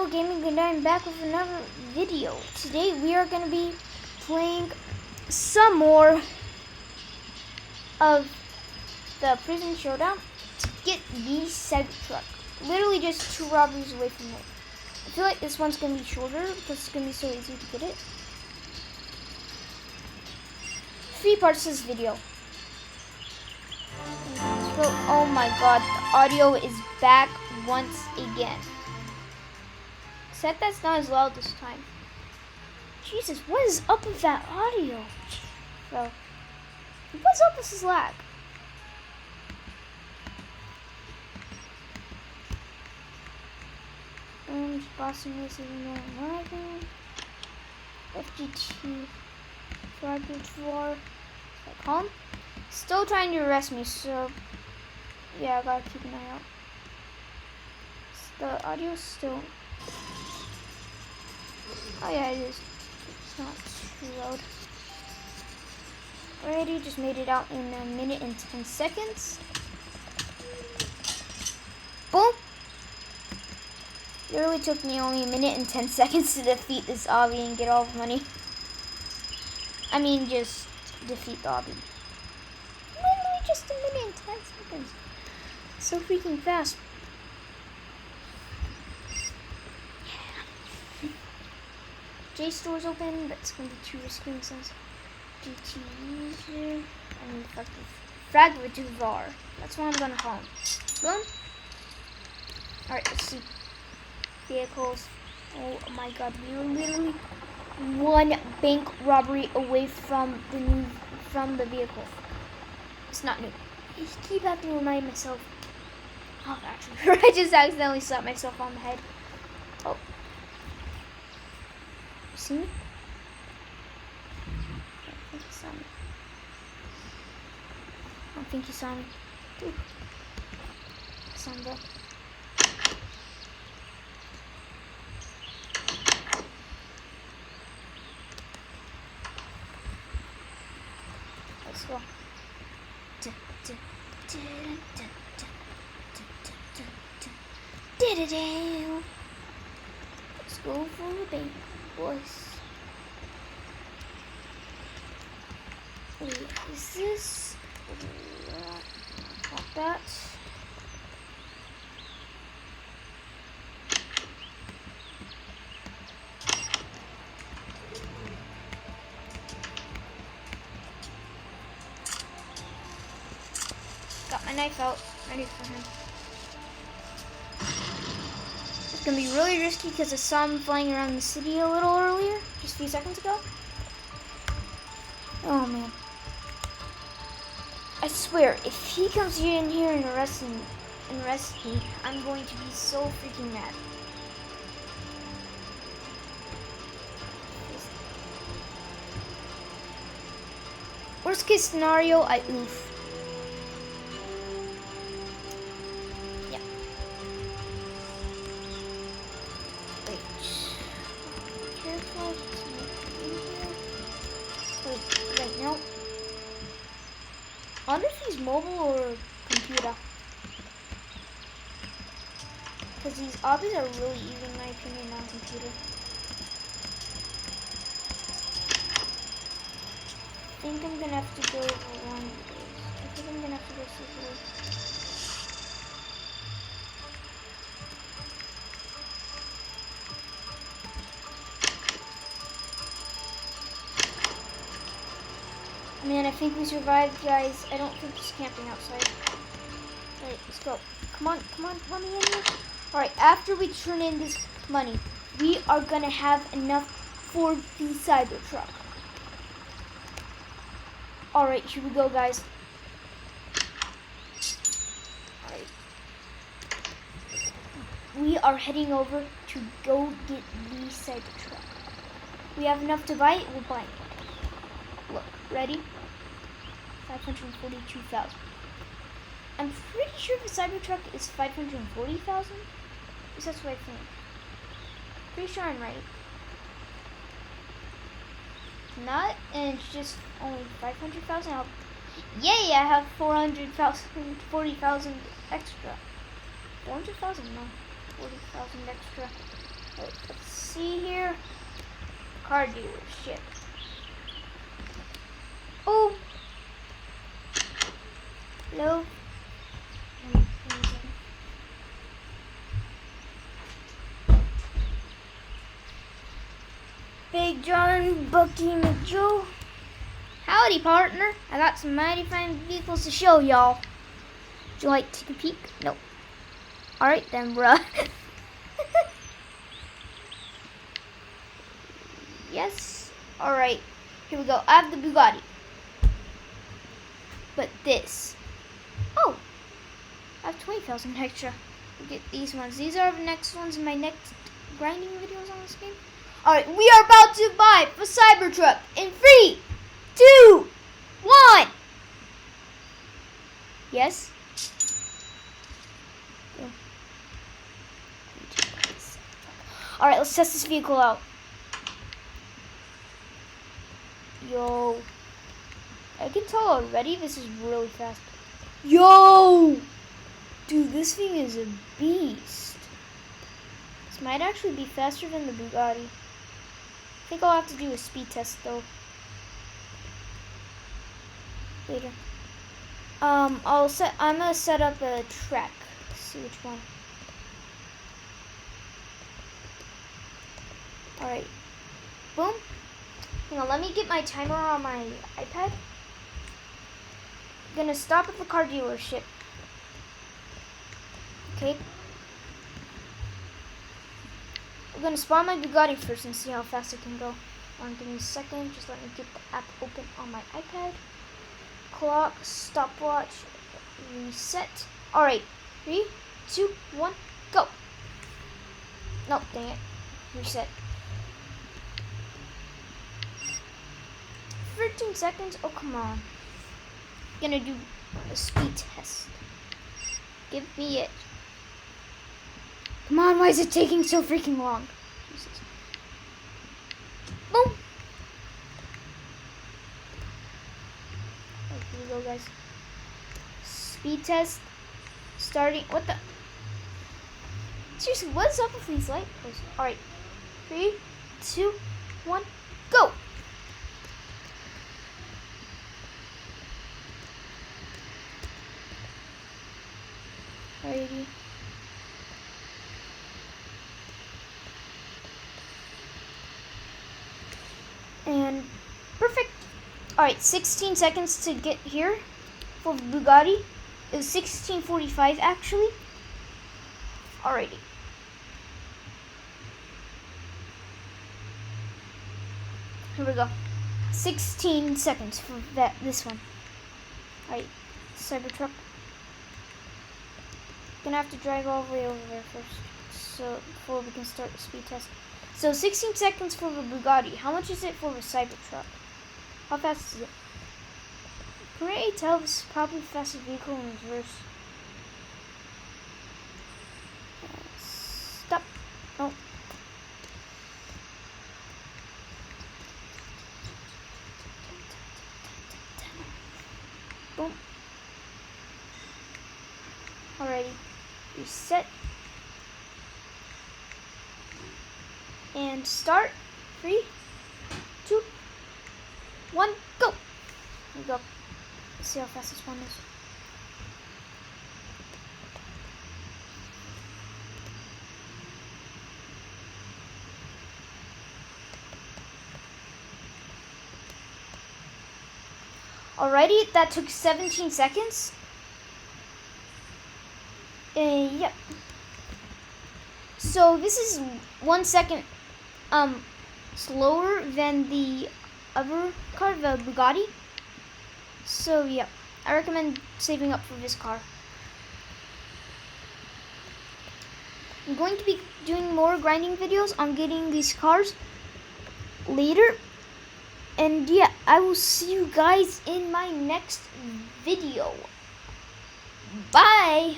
Hello Gaming, and I'm back with another video. Today we are going to be playing some more of the Prison Showdown to get the Cybertruck. Literally just 2 robberies away from it. I feel like this one's going to be shorter because it's going to be so easy to get it. 3 parts to this video. So, oh my god, the audio is back once again. Except that's not as loud this time. Jesus, what is up with that audio? Bro, what's up with this lag? Boston is even more lagging. FGT, Fragment 4, like home. Still trying to arrest me, so yeah, I gotta keep an eye out. The audio's still. Oh yeah, it is. It's not too loud. Already just made it out in 1 minute and 10 seconds. Boom! Literally took me only 1 minute and 10 seconds to defeat this obby and get all the money. I mean, just defeat the obby. Literally just 1 minute and 10 seconds. So freaking fast. JSTOR's open, but it's going to be too risky since GT user. I mean, Fragment VAR. That's what I'm going to call him. Boom. Alright, let's see. Vehicles. Oh my god, we were literally 1 bank robbery away from the vehicle. It's not new. I keep having to remind myself. Oh, actually, I just accidentally slapped myself on the head. Oh. You see me? I think you saw me. I don't think you saw me. Ooh. Sunday. Let's go. Let's go for the bank, boys. Wait, is this? Not that. Got my knife out, ready for him. It's gonna be really risky because I saw him flying around the city a little earlier, just a few seconds ago. Oh man. I swear, if he comes in here and arrests me, I'm going to be so freaking mad. Worst case scenario, I oof. Yeah. Wait. Careful. Wait, no. I wonder if he's mobile or computer. Because these obbies are really easy in my opinion on computer. I think I'm gonna have to go along with this. I think I'm gonna have to go secretly. Man, I think we survived, guys. I don't think he's camping outside. Alright, let's go. Come on, let me in here. Alright, after we turn in this money, we are gonna have enough for the Cybertruck. Alright, here we go, guys. Alright. We are heading over to go get the Cybertruck. We have enough to buy it, we'll buy it. Look, ready? 542,000. I'm pretty sure the Cybertruck is 540,000. That's what I think. Pretty sure I'm right. Not, and it's just only 500,000. Yay! I have 40,000 extra. 400,000? No, 40,000 extra. Let's see here. Car dealership. Oh. Hello. Big John, Bucky, McJoe. Howdy, partner. I got some mighty fine vehicles to show y'all. Would you like to take a peek? Nope. Alright then, bruh. Yes. Alright. Here we go. I have the Bugatti. But this. Oh. I have 20,000 extra. We'll get these ones. These are the next ones in my next grinding videos on this game. Alright, we are about to buy the Cybertruck in 3, 2, 1. Yes? Yeah. Alright, let's test this vehicle out. Yo. I can tell already this is really fast. Yo! Dude, this thing is a beast. This might actually be faster than the Bugatti. I think I'll have to do a speed test though. Later. I'm gonna set up a track. Let's see which one. Alright. Boom. Hang on, let me get my timer on my iPad. Gonna stop at the car dealership. Okay. I'm gonna spawn my Bugatti first and see how fast it can go. Give me a second. Just let me get the app open on my iPad. Clock, stopwatch, reset. Alright. 3, 2, 1, go. Nope, dang it. Reset. 13 seconds? Oh, come on. Gonna do a speed test. Give me it. Come on, why is it taking so freaking long? Jesus. Boom. Right, here we go, guys. Speed test. Starting. What the? Seriously, what's up with these light posts? Alright. 3, 2, 1, go! Alrighty. And perfect. Alright, 16 seconds to get here for Bugatti. It was 16:45 actually. Alrighty. Here we go. 16 seconds for this one. Alright, Cybertruck. Gonna have to drive all the way over there first, so before we can start the speed test. So 16 seconds for the Bugatti. How much is it for the Cybertruck? How fast is it? Can we already tell this is probably the fastest vehicle in reverse? Stop. Oh. Boom. Alrighty. Reset. And start. 3, 2, 1, go. Here we go. Let's see how fast this one is. Alrighty, that took 17 seconds. Yep. So this is 1 second slower than the other car, the Bugatti. So yeah, I recommend saving up for this car. I'm going to be doing more grinding videos on getting these cars later. And yeah, I will see you guys in my next video. Bye!